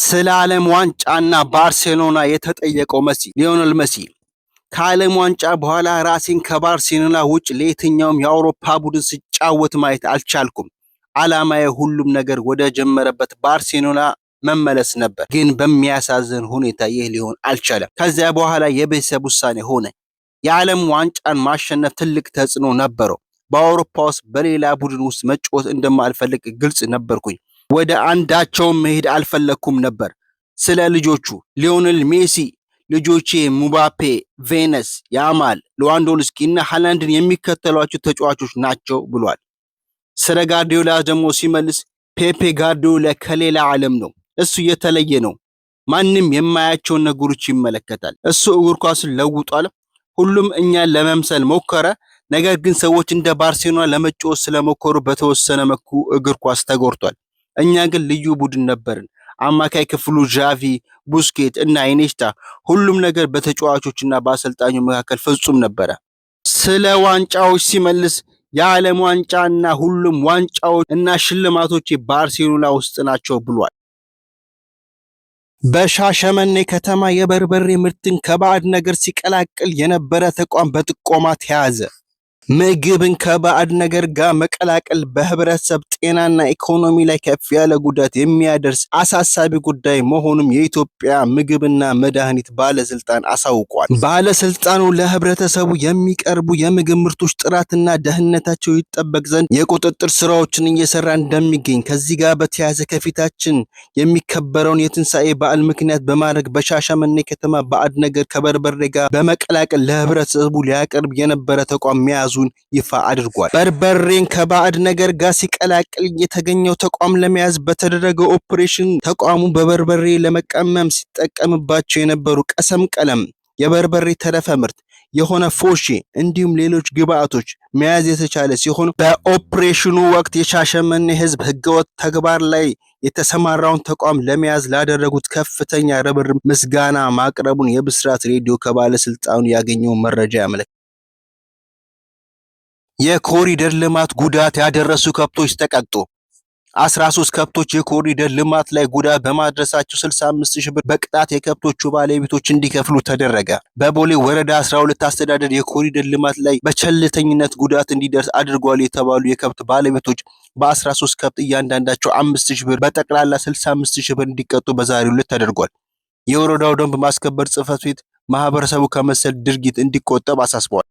ስለ ዓለም ዋንጫና ባርሴሎና የተጠየቀው ሊዮኔል መሲ ከዓለም ዋንጫ በኋላ ራሴን ከባርሴሎና ውጭ ለየትኛውም የአውሮፓ ቡድን ሲጫወት ማየት አልቻልኩም። ዓላማዬ ሁሉም ነገር ወደ ጀመረበት ባርሴሎና መመለስ ነበር። ግን በሚያሳዝን ሁኔታ ይህ ሊሆን አልቻለም። ከዚያ በኋላ የቤተሰብ ውሳኔ ሆነ። የዓለም ዋንጫን ማሸነፍ ትልቅ ተጽዕኖ ነበረው። በአውሮፓ ውስጥ በሌላ ቡድን ውስጥ መጫወት እንደማልፈልግ ግልጽ ነበርኩኝ። ወደ አንዳቸውም መሄድ አልፈለኩም ነበር። ስለ ልጆቹ ሊዮኔል ሜሲ ልጆቼ ሙባፔ፣ ቬነስ፣ ያማል፣ ሌዋንዶቭስኪ እና ሃላንድን የሚከተሏቸው ተጫዋቾች ናቸው ብሏል። ስለ ጋርዲዮላ ደግሞ ሲመልስ ፔፔ ጋርዲዮላ ከሌላ ዓለም ነው። እሱ የተለየ ነው። ማንም የማያቸውን ነገሮች ይመለከታል። እሱ እግር ኳስን ለውጧል። ሁሉም እኛን ለመምሰል ሞከረ። ነገር ግን ሰዎች እንደ ባርሴሎና ለመጫወት ስለሞከሩ በተወሰነ መልኩ እግር ኳስ ተጎድቷል። እኛ ግን ልዩ ቡድን ነበርን። አማካይ ክፍሉ ዣቪ፣ ቡስኬት እና ኢኔስታ፣ ሁሉም ነገር በተጫዋቾችና በአሰልጣኙ መካከል ፍጹም ነበረ። ስለ ዋንጫዎች ሲመልስ የዓለም ዋንጫ እና ሁሉም ዋንጫዎች እና ሽልማቶች ባርሴሎና ውስጥ ናቸው ብሏል። በሻሸመኔ ከተማ የበርበሬ ምርትን ከባዕድ ነገር ሲቀላቅል የነበረ ተቋም በጥቆማ ተያዘ። ምግብን ከባዕድ ነገር ጋር መቀላቀል በህብረተሰብ ጤናና ኢኮኖሚ ላይ ከፍ ያለ ጉዳት የሚያደርስ አሳሳቢ ጉዳይ መሆኑን የኢትዮጵያ ምግብና መድኃኒት ባለስልጣን አሳውቋል። ባለስልጣኑ ለህብረተሰቡ የሚቀርቡ የምግብ ምርቶች ጥራትና ደህንነታቸው ይጠበቅ ዘንድ የቁጥጥር ስራዎችን እየሰራ እንደሚገኝ፣ ከዚህ ጋር በተያያዘ ከፊታችን የሚከበረውን የትንሣኤ በዓል ምክንያት በማድረግ በሻሸመኔ ከተማ ባዕድ ነገር ከበርበሬ ጋር በመቀላቀል ለህብረተሰቡ ሊያቀርብ የነበረ ተቋም መያዙ ይፋ አድርጓል። በርበሬን ከባዕድ ነገር ጋር ሲቀላቅል የተገኘው ተቋም ለመያዝ በተደረገው ኦፕሬሽን ተቋሙ በበርበሬ ለመቀመም ሲጠቀምባቸው የነበሩ ቀሰም ቀለም፣ የበርበሬ ተረፈ ምርት የሆነ ፎርሼ እንዲሁም ሌሎች ግብአቶች መያዝ የተቻለ ሲሆን በኦፕሬሽኑ ወቅት የሻሸመኔ ህዝብ ህገወጥ ተግባር ላይ የተሰማራውን ተቋም ለመያዝ ላደረጉት ከፍተኛ ርብርብ ምስጋና ማቅረቡን የብስራት ሬዲዮ ከባለስልጣኑ ያገኘው መረጃ ያመለክታል። የኮሪደር ልማት ጉዳት ያደረሱ ከብቶች ተቀጡ። 13 ከብቶች የኮሪደር ልማት ላይ ጉዳት በማድረሳቸው 65,000 ብር በቅጣት የከብቶቹ ባለቤቶች እንዲከፍሉ ተደረገ። በቦሌ ወረዳ 12 አስተዳደር የኮሪደር ልማት ላይ በቸልተኝነት ጉዳት እንዲደርስ አድርጓል የተባሉ የከብት ባለቤቶች በ13 ከብት እያንዳንዳቸው 5,000 ብር በጠቅላላ 65,000 ብር እንዲቀጡ በዛሬው ዕለት ተደርጓል። የወረዳው ደንብ ማስከበር ጽሕፈት ቤት ማህበረሰቡ ከመሰል ድርጊት እንዲቆጠብ አሳስቧል።